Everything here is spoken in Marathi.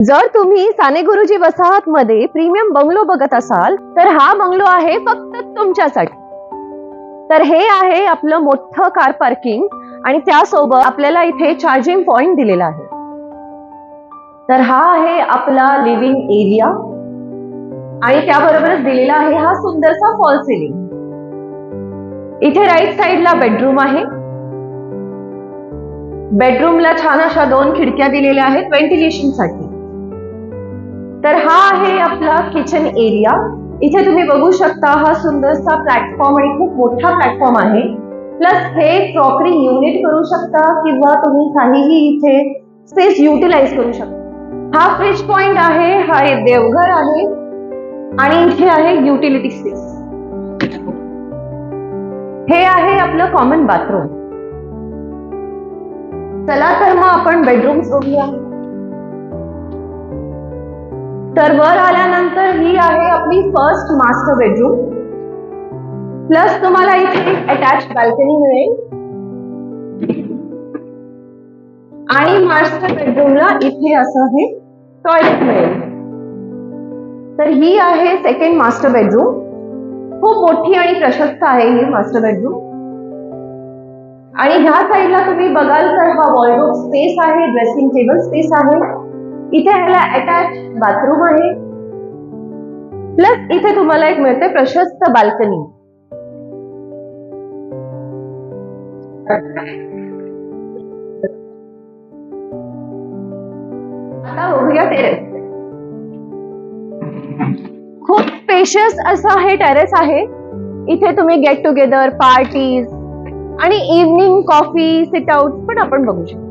जर तुम्ही साने गुरुजी वसाहत मध्ये प्रीमियम बंगलो बघत असाल तर हा बंगलो आहे फक्त तुमच्यासाठी. तर हे आहे आपलं मोठं कार पार्किंग आणि त्यासोबत आपल्याला इथे चार्जिंग पॉइंट दिलेला आहे. तर हा आहे आपला लिव्हिंग एरिया आणि त्याबरोबरच दिलेला आहे हा सुंदरसा फॉल सिलिंग. इथे राईट साइडला बेडरूम आहे. बेडरूमला छान अशा 2 खिडक्या दिलेल्या आहेत व्हेंटिलेशन साठी. तर हा आहे आपला किचन एरिया. इथे तुम्ही बघू शकता हा सुंदरसा प्लॅटफॉर्म आणि खूप मोठा प्लॅटफॉर्म आहे. प्लस हे क्रॉकरी युनिट करू शकता किंवा तुम्ही काहीही इथे स्पेस युटिलाइज करू शकता. हा फ्रिज पॉइंट आहे, हा देवघर आहे आणि इथे आहे युटिलिटी स्पेस. हे आहे आपलं कॉमन बाथरूम. चला तर मग आपण बेडरूम्स बघूया. तर वर आल्यानंतर ही आहे आपली फर्स्ट मास्टर बेडरूम. प्लस तुम्हाला इथे अटॅच बाल्कनी मिळेल आणि मास्टर बेडरूमला इथे असं हे टॉयलेट मिळेल. तर ही आहे सेकंड मास्टर बेडरूम. खूप मोठी आणि प्रशस्त आहे ही मास्टर बेडरूम. आणि ह्या साईडला तुम्ही बघाल तर हा वॉर्डरोब स्पेस आहे, ड्रेसिंग टेबल स्पेस आहे. इथे ह्याला अटॅच बाथरूम आहे. प्लस इथे तुम्हाला एक मिळते प्रशस्त बाल्कनी. आता बघूया टेरेस. खूप स्पेशियस असा हे टेरेस आहे. इथे तुम्ही गेट टुगेदर, पार्टीज आणि इव्हनिंग कॉफी सिट आउट पण आपण बघू शकतो.